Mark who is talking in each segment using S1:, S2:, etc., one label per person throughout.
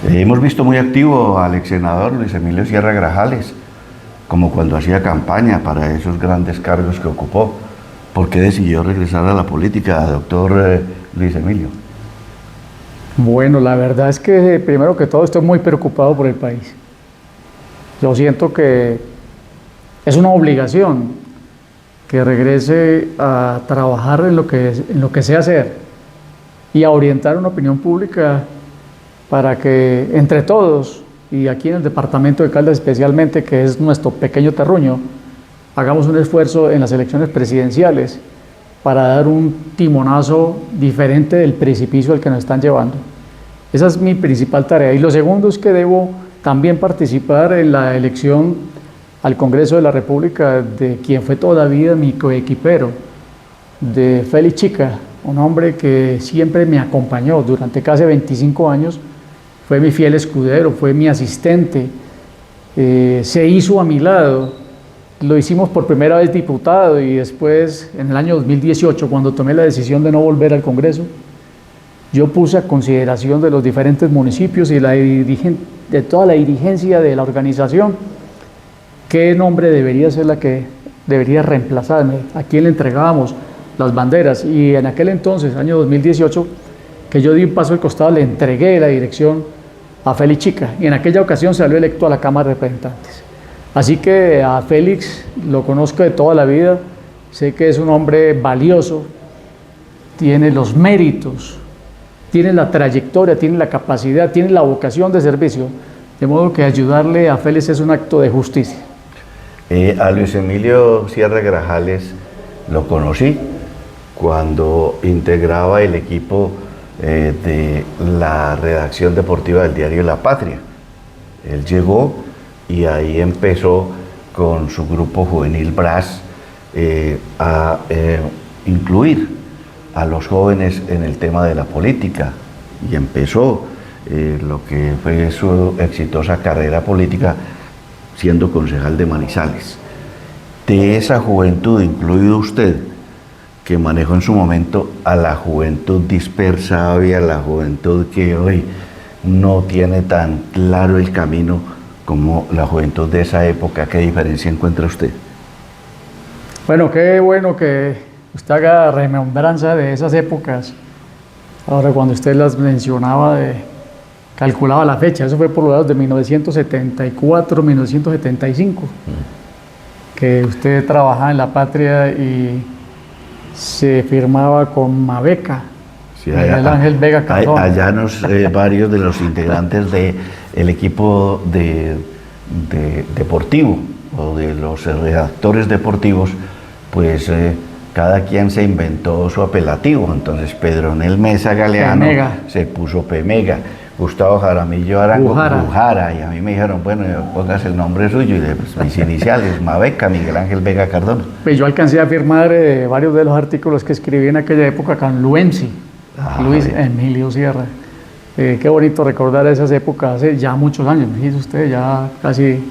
S1: Hemos visto muy activo al ex senador Luis Emilio Sierra Grajales, como cuando hacía campaña para esos grandes cargos que ocupó. ¿Por qué decidió regresar a la política, doctor Luis Emilio?
S2: Bueno, la verdad es que primero que todo estoy muy preocupado por el país. Yo siento que es una obligación que regrese a trabajar en lo que sé hacer y a orientar una opinión pública para que entre todos, y aquí en el departamento de Caldas especialmente, que es nuestro pequeño terruño, hagamos un esfuerzo en las elecciones presidenciales para dar un timonazo diferente del precipicio al que nos están llevando. Esa es mi principal tarea. Y lo segundo es que debo también participar en la elección al Congreso de la República de quien fue toda la vida mi coequipero, de Félix Chica, un hombre que siempre me acompañó durante casi 25 años, fue mi fiel escudero, fue mi asistente, se hizo a mi lado. Lo hicimos por primera vez diputado y después, en el año 2018, cuando tomé la decisión de no volver al Congreso, yo puse a consideración de los diferentes municipios y de toda la dirigencia de la organización qué nombre debería ser la que debería reemplazarme, a quién le entregábamos las banderas. Y en aquel entonces, año 2018, que yo di un paso al costado, le entregué la dirección a Félix Chica y en aquella ocasión salió electo a la Cámara de Representantes. Así que a Félix lo conozco de toda la vida, sé que es un hombre valioso, tiene los méritos, tiene la trayectoria, tiene la capacidad, tiene la vocación de servicio, de modo que ayudarle a Félix es un acto de justicia.
S1: A Luis Emilio Sierra Grajales lo conocí cuando integraba el equipo de la redacción deportiva del diario La Patria. Él llegó y ahí empezó con su grupo juvenil Brás a incluir a los jóvenes en el tema de la política y empezó lo que fue su exitosa carrera política siendo concejal de Manizales. De esa juventud, incluido usted, que manejó en su momento a la juventud dispersa, a la juventud que hoy no tiene tan claro el camino como la juventud de esa época, ¿qué diferencia encuentra usted?
S2: Bueno, qué bueno que usted haga remembranza de esas épocas. Ahora, cuando usted las mencionaba, calculaba la fecha, eso fue por los lados de 1974, 1975, que usted trabajaba en La Patria y se firmaba con Mabeca,
S1: sí,
S2: Miguel Ángel Vega Cardona.
S1: Allá varios de los integrantes del equipo deportivo o de los redactores deportivos, pues cada quien se inventó su apelativo. Entonces Pedronel Mesa Galeano se puso Pemega, Gustavo Jaramillo Arango Bujara, y a mí me dijeron, bueno, póngase el nombre suyo, y pues, mis iniciales, Mabeca, Miguel Ángel Vega Cardona.
S2: Pues yo alcancé a firmar varios de los artículos que escribí en aquella época con Luensi, Luis Emilio Sierra. Qué bonito recordar esas épocas hace ya muchos años, fíjese usted, ya casi,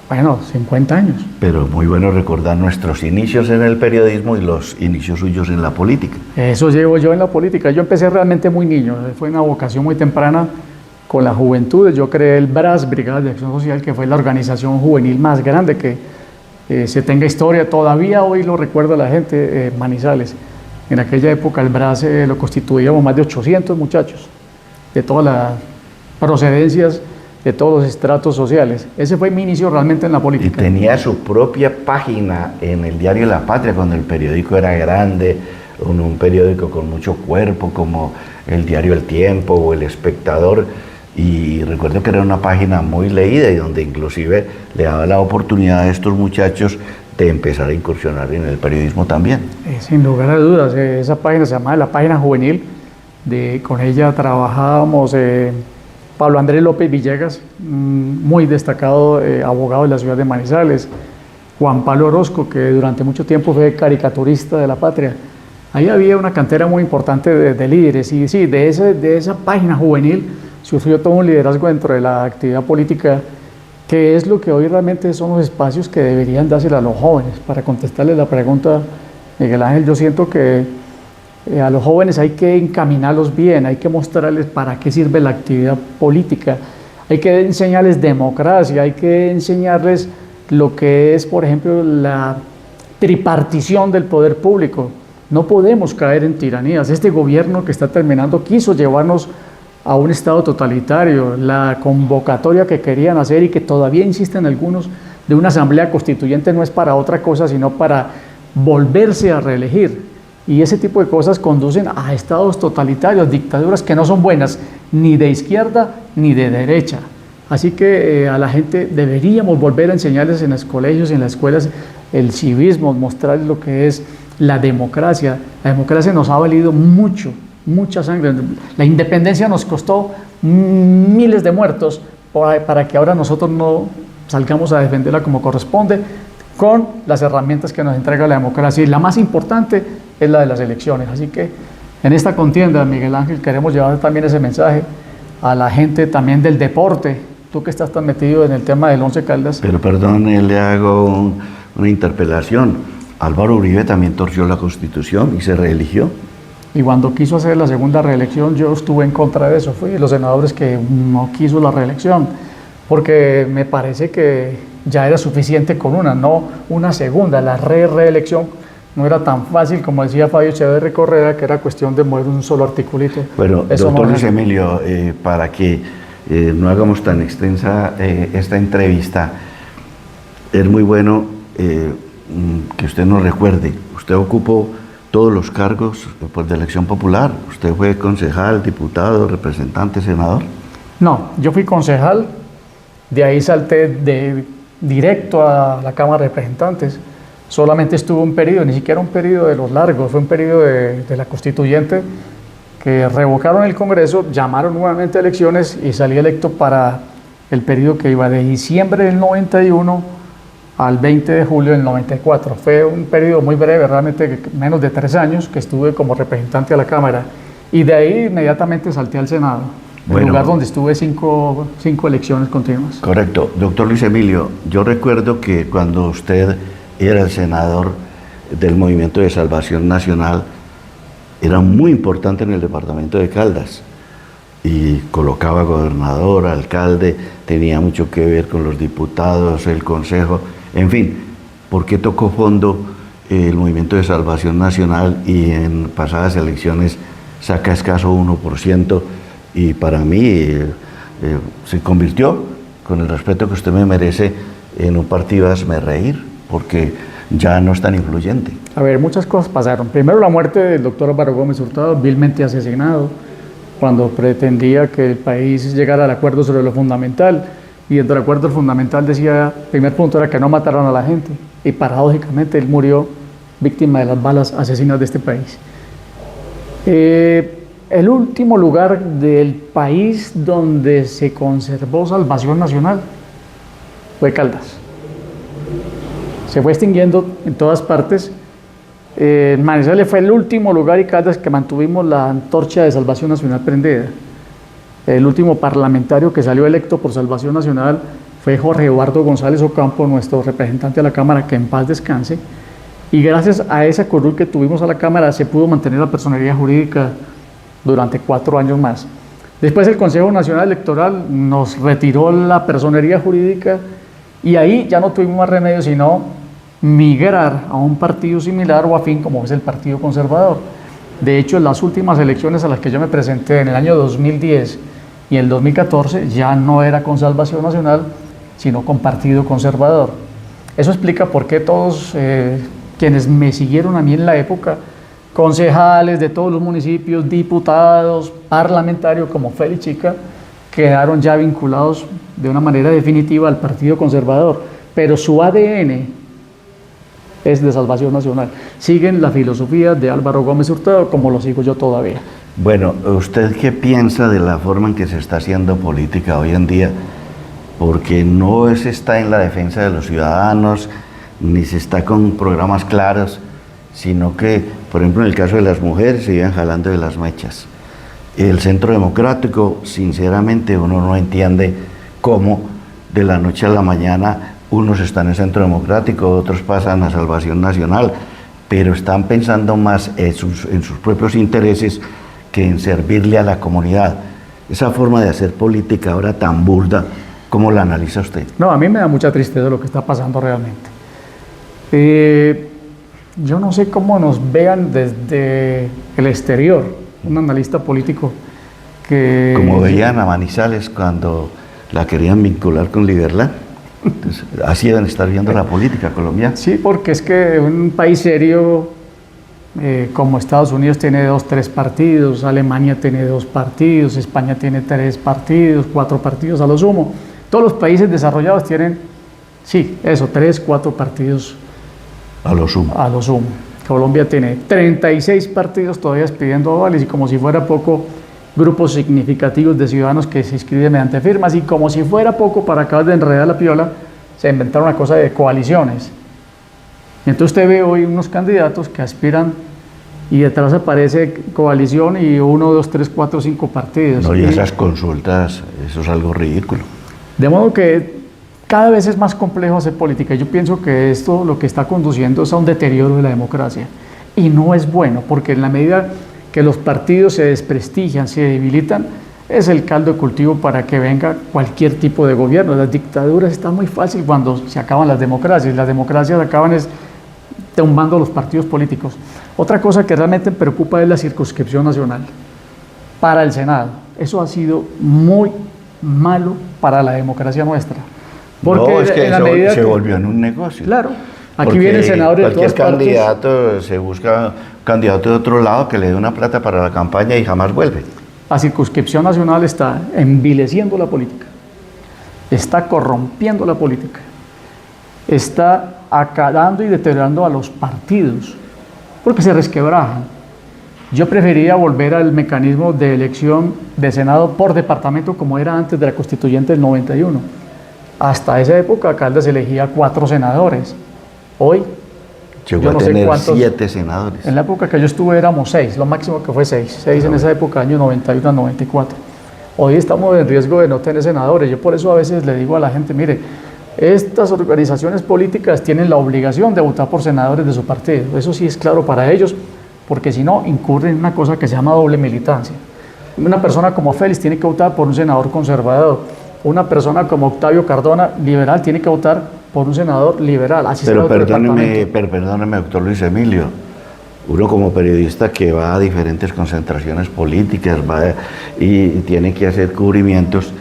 S2: bueno, 50 años.
S1: Pero muy bueno recordar nuestros inicios en el periodismo y los inicios suyos en la política.
S2: Eso llevo yo en la política. Yo empecé realmente muy niño, fue una vocación muy temprana con la juventud. Yo creé el BRAS, Brigada de Acción Social, que fue la organización juvenil más grande que se tenga historia. Todavía hoy lo recuerda la gente, Manizales. En aquella época el BRAS lo constituíamos más de 800 muchachos, de todas las procedencias, de todos los estratos sociales. Ese fue mi inicio realmente en la política.
S1: Y tenía su propia página en el diario La Patria, cuando el periódico era grande, un periódico con mucho cuerpo, como el diario El Tiempo o El Espectador. Y recuerdo que era una página muy leída y donde inclusive le daba la oportunidad a estos muchachos de empezar a incursionar en el periodismo también.
S2: Sin lugar a dudas, esa página se llamaba la página juvenil. Con ella trabajábamos Pablo Andrés López Villegas, muy destacado abogado de la ciudad de Manizales, Juan Pablo Orozco, que durante mucho tiempo fue caricaturista de La Patria. Ahí había una cantera muy importante de líderes y sí, de esa página juvenil surgió todo un liderazgo dentro de la actividad política, que es lo que hoy realmente son los espacios que deberían dársela a los jóvenes. Para contestarle la pregunta, Miguel Ángel, yo siento que A los jóvenes hay que encaminarlos bien, hay que mostrarles para qué sirve la actividad política, hay que enseñarles democracia, hay que enseñarles lo que es, por ejemplo, la tripartición del poder público. No podemos caer en tiranías. Este gobierno que está terminando quiso llevarnos a un estado totalitario. La convocatoria que querían hacer y que todavía insisten algunos de una asamblea constituyente no es para otra cosa, sino para volverse a reelegir. Y ese tipo de cosas conducen a estados totalitarios, dictaduras que no son buenas ni de izquierda ni de derecha. Así que a la gente deberíamos volver a enseñarles en los colegios, en las escuelas, el civismo, mostrarles lo que es la democracia. La democracia nos ha valido mucho, mucha sangre. La independencia nos costó miles de muertos para que ahora nosotros no salgamos a defenderla como corresponde, con las herramientas que nos entrega la democracia. Y la más importante es la de las elecciones. Así que en esta contienda, Miguel Ángel, queremos llevar también ese mensaje a la gente también del deporte. Tú que estás tan metido en el tema del Once Caldas.
S1: Pero perdón, le hago una interpelación. Álvaro Uribe también torció la Constitución y se reeligió.
S2: Y cuando quiso hacer la segunda reelección, yo estuve en contra de eso. Fui de los senadores que no quiso la reelección, porque me parece que ya era suficiente con una, no una segunda. La reelección no era tan fácil como decía Fabio Echeverri Correa, que era cuestión de mover un solo articulito.
S1: Bueno, doctor Luis Emilio, para que no hagamos tan extensa esta entrevista, es muy bueno que usted nos recuerde. Usted ocupó todos los cargos de elección popular. Usted fue concejal, diputado, representante, senador.
S2: No, yo fui concejal, de ahí salté directo a la Cámara de Representantes. Solamente estuve un periodo, ni siquiera un periodo de los largos, fue un periodo de la Constituyente, que revocaron el Congreso, llamaron nuevamente a elecciones y salí electo para el periodo que iba de diciembre del 91 al 20 de julio del 94. Fue un periodo muy breve, realmente menos de 3 años, que estuve como representante a la Cámara. Y de ahí inmediatamente salté al Senado, el lugar donde estuve cinco elecciones continuas.
S1: Correcto. Doctor Luis Emilio, yo recuerdo que cuando usted era el senador del Movimiento de Salvación Nacional, era muy importante en el departamento de Caldas y colocaba gobernador, alcalde, tenía mucho que ver con los diputados, el consejo, en fin. ¿Por qué tocó fondo el Movimiento de Salvación Nacional y en pasadas elecciones saca escaso 1%? Y para mí se convirtió, con el respeto que usted me merece, en un partido hazmerreír, porque ya no es tan influyente.
S2: A ver, muchas cosas pasaron. Primero, la muerte del doctor Álvaro Gómez Hurtado, vilmente asesinado, cuando pretendía que el país llegara al acuerdo sobre lo fundamental. Y dentro del acuerdo fundamental decía, el primer punto era que no mataran a la gente. Y paradójicamente él murió víctima de las balas asesinas de este país. El último lugar del país donde se conservó salvación nacional fue Caldas. Se fue extinguiendo en todas partes. Manizales fue el último lugar y Caldas que mantuvimos la antorcha de Salvación Nacional prendida. El último parlamentario que salió electo por Salvación Nacional fue Jorge Eduardo González Ocampo, nuestro representante a la Cámara, que en paz descanse. Y gracias a esa curul que tuvimos a la Cámara se pudo mantener la personería jurídica durante 4 años más. Después el Consejo Nacional Electoral nos retiró la personería jurídica y ahí ya no tuvimos más remedio sino migrar a un partido similar o afín como es el Partido Conservador. De hecho, en las últimas elecciones a las que yo me presenté en el año 2010 y el 2014 ya no era con Salvación Nacional, sino con Partido Conservador. Eso explica por qué todos quienes me siguieron a mí en la época, concejales de todos los municipios, diputados, parlamentarios como Félix Chica, quedaron ya vinculados de una manera definitiva al Partido Conservador, pero su ADN es de Salvación Nacional. Siguen la filosofía de Álvaro Gómez Hurtado como lo sigo yo todavía.
S1: Bueno, ¿usted qué piensa de la forma en que se está haciendo política hoy en día? Porque no se está en la defensa de los ciudadanos, ni se está con programas claros, sino que, por ejemplo, en el caso de las mujeres se iban jalando de las mechas. El Centro Democrático, sinceramente, uno no entiende cómo de la noche a la mañana unos están en el Centro Democrático, otros pasan a Salvación Nacional. pero están pensando más en sus propios intereses que en servirle a la comunidad. Esa forma de hacer política ahora tan burda, ¿cómo la analiza usted?
S2: No, a mí me da mucha tristeza lo que está pasando realmente. Yo no sé cómo nos vean desde el exterior, un analista político que...
S1: Como veían a Manizales cuando la querían vincular con Liberland. Entonces, así deben estar viendo la política colombiana.
S2: Sí, porque es que un país serio como Estados Unidos tiene 2, 3 partidos, Alemania tiene 2 partidos, España tiene 3 partidos, 4 partidos a lo sumo. Todos los países desarrollados tienen, sí, eso, 3, 4 partidos
S1: a lo sumo.
S2: A lo sumo. Colombia tiene 36 partidos todavía pidiendo avales y como si fuera poco, grupos significativos de ciudadanos que se inscriben mediante firmas y como si fuera poco, para acabar de enredar la piola, se inventaron una cosa de coaliciones. Y entonces usted ve hoy unos candidatos que aspiran y detrás aparece coalición y 1, 2, 3, 4, 5 partidos.
S1: No, y esas consultas, eso es algo ridículo.
S2: De modo que cada vez es más complejo hacer política. Yo pienso que esto lo que está conduciendo es a un deterioro de la democracia. Y no es bueno, porque en la medida que los partidos se desprestigian, se debilitan, es el caldo de cultivo para que venga cualquier tipo de gobierno. Las dictaduras están muy fácil cuando se acaban las democracias. Las democracias acaban tumbando los partidos políticos. Otra cosa que realmente me preocupa es la circunscripción nacional para el Senado. Eso ha sido muy malo para la democracia nuestra. Porque
S1: no, es que eso se volvió en un negocio.
S2: Claro, aquí vienen senadores de todas partes.
S1: Cualquier candidato, se busca un candidato de otro lado que le dé una plata para la campaña y jamás vuelve.
S2: La circunscripción nacional está envileciendo la política, está corrompiendo la política, está acabando y deteriorando a los partidos, porque se resquebrajan. Yo preferiría volver al mecanismo de elección de Senado por departamento como era antes de la Constituyente del 91. Hasta esa época Caldas elegía 4 senadores. Hoy
S1: llegó a tener 7 senadores.
S2: En la época que yo estuve éramos 6, lo máximo que fue 6 en esa época, año 91 a 94. Hoy estamos en riesgo de no tener senadores. Yo por eso a veces le digo a la gente, mire, estas organizaciones políticas tienen la obligación de votar por senadores de su partido. Eso sí es claro para ellos, porque si no, incurren en una cosa que se llama doble militancia. Una persona como Félix tiene que votar por un senador conservador. Una persona como Octavio Cardona, liberal, tiene que votar por un senador liberal. Así
S1: pero perdóneme, doctor Luis Emilio, uno como periodista que va a diferentes concentraciones políticas y tiene que hacer cubrimientos,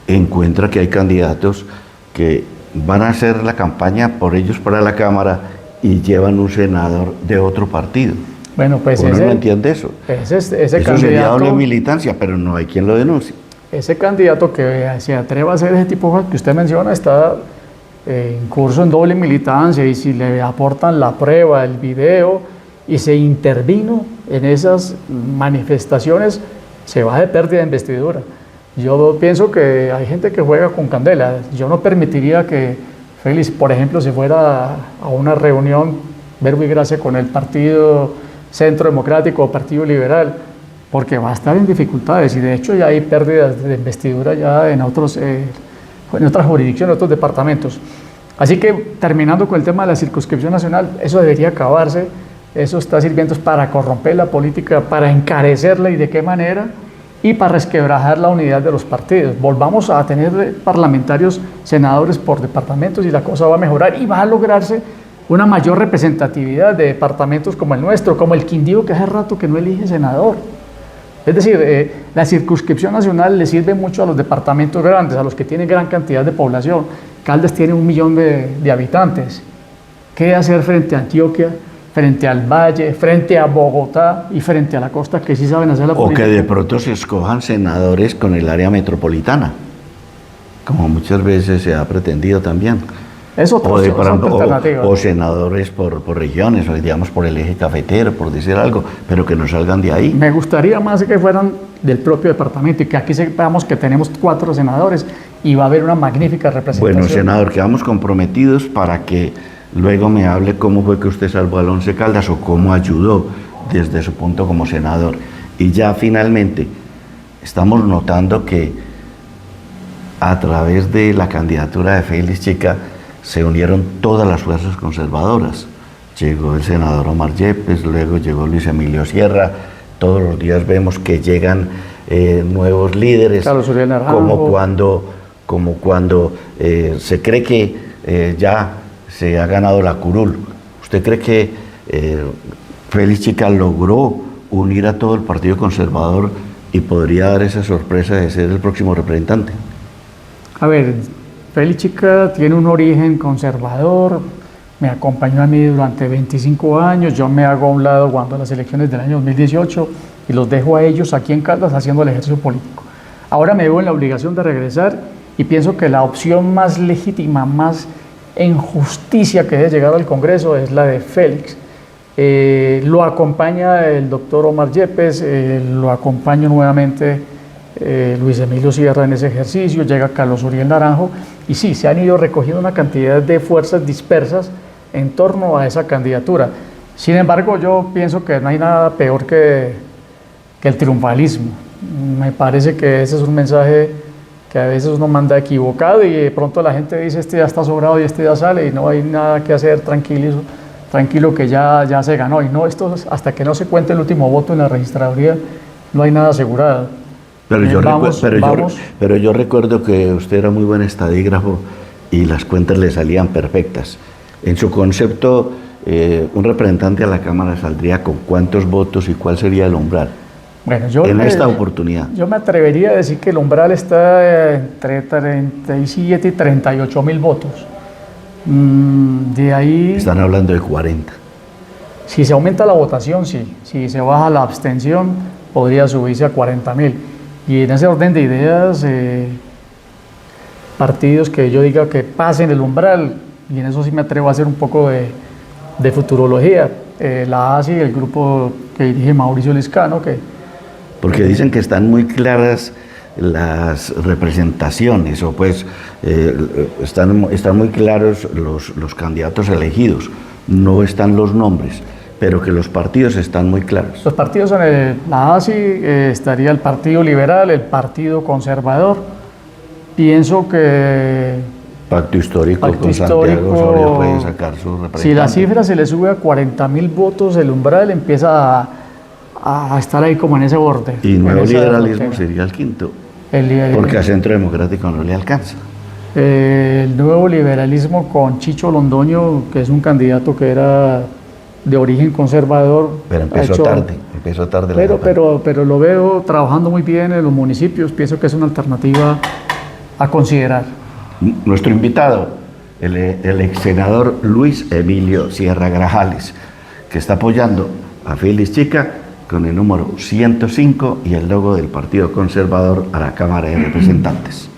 S1: encuentra que hay candidatos que van a hacer la campaña por ellos para la Cámara y llevan un senador de otro partido.
S2: Bueno, pues
S1: uno no entiende eso.
S2: Eso
S1: candidato, sería doble militancia, pero no hay quien lo denuncie.
S2: Ese candidato que se atreva a hacer ese tipo de cosas que usted menciona está en curso en doble militancia, y si le aportan la prueba, el video, y se intervino en esas manifestaciones, se va de pérdida de investidura. Yo pienso que hay gente que juega con candela. Yo no permitiría que Félix, por ejemplo, se fuera a una reunión, verbo y gracia, con el Partido Centro Democrático o Partido Liberal, porque va a estar en dificultades, y de hecho ya hay pérdidas de investidura ya en otras jurisdicciones, en otros departamentos. Así que, terminando con el tema de la circunscripción nacional, eso debería acabarse. Eso está sirviendo para corromper la política, para encarecerla, y de qué manera, y para resquebrajar la unidad de los partidos. Volvamos a tener parlamentarios, senadores por departamentos, y la cosa va a mejorar y va a lograrse una mayor representatividad de departamentos como el nuestro, como el Quindío, que hace rato que no elige senador. Es decir, la circunscripción nacional le sirve mucho a los departamentos grandes, a los que tienen gran cantidad de población. Caldas tiene 1 millón de habitantes. ¿Qué hacer frente a Antioquia, frente al Valle, frente a Bogotá y frente a la costa, que sí saben hacer la política?
S1: O que de pronto se escojan senadores con el área metropolitana, como muchas veces se ha pretendido también.
S2: Es otra alternativa.
S1: O senadores por regiones, o digamos por el eje cafetero, por decir algo, pero que no salgan de ahí.
S2: Me gustaría más que fueran del propio departamento, y que aquí sepamos que tenemos 4 senadores y va a haber una magnífica representación.
S1: Bueno, senador, quedamos comprometidos para que luego me hable cómo fue que usted salvó al Once Caldas, o cómo ayudó desde su punto como senador. Y ya finalmente estamos notando que a través de la candidatura de Félix Chica se unieron todas las fuerzas conservadoras. llegó el senador Omar Yepes, luego llegó Luis Emilio Sierra. Todos los días vemos que llegan nuevos líderes,
S2: Carlos Uriel Naranjo.
S1: como cuando se cree que ya se ha ganado la curul. ¿Usted cree que Félix Chica logró unir a todo el Partido Conservador y podría dar esa sorpresa de ser el próximo representante?
S2: A ver, Félix Chica tiene un origen conservador, me acompañó a mí durante 25 años, yo me hago a un lado cuando las elecciones del año 2018 y los dejo a ellos aquí en Caldas haciendo el ejercicio político. Ahora me veo en la obligación de regresar y pienso que la opción más legítima, más en justicia que debe llegar al Congreso es la de Félix. Lo acompaña el doctor Omar Yepes, lo acompaña nuevamente Luis Emilio Sierra en ese ejercicio, llega Carlos Uriel Naranjo y sí, se han ido recogiendo una cantidad de fuerzas dispersas en torno a esa candidatura. Sin embargo, yo pienso que no hay nada peor que el triunfalismo. Me parece que ese es un mensaje que a veces uno manda equivocado y de pronto la gente dice este ya está sobrado y este ya sale y no hay nada que hacer, tranquilo que ya se ganó. Y no, esto hasta que no se cuente el último voto en la registraduría no hay nada asegurado.
S1: Pero yo recuerdo que usted era muy buen estadígrafo y las cuentas le salían perfectas. En su concepto, un representante a la Cámara saldría con cuántos votos y cuál sería el umbral.
S2: Bueno,
S1: esta oportunidad.
S2: Yo me atrevería a decir que el umbral está entre 37 y 38 mil votos. De ahí...
S1: Están hablando de 40.
S2: Si se aumenta la votación, sí. Si se baja la abstención, podría subirse a 40 mil. Y en ese orden de ideas, partidos que yo diga que pasen el umbral, y en eso sí me atrevo a hacer un poco de futurología. La ASI, el grupo que dirige Mauricio Liscano,
S1: porque dicen que están muy claras las representaciones, o pues están muy claros los candidatos elegidos, no están los nombres, pero que los partidos están muy claros.
S2: Los partidos son la ASI, estaría el Partido Liberal, el Partido Conservador. Pienso que...
S1: Pacto Histórico con Santiago Osorio puede sacar su representante.
S2: Si la cifra se le sube a 40 mil votos, el umbral empieza a estar ahí como en ese borde.
S1: Y Nuevo Liberalismo sería el quinto, porque a Centro Democrático no le alcanza.
S2: El Nuevo Liberalismo con Chicho Londoño, que es un candidato que era de origen conservador.
S1: Pero empezó tarde.
S2: Pero lo veo trabajando muy bien en los municipios, pienso que es una alternativa a considerar.
S1: Nuestro invitado, el ex senador Luis Emilio Sierra Grajales, que está apoyando a Félix Chica con el número 105 y el logo del Partido Conservador a la Cámara de Representantes.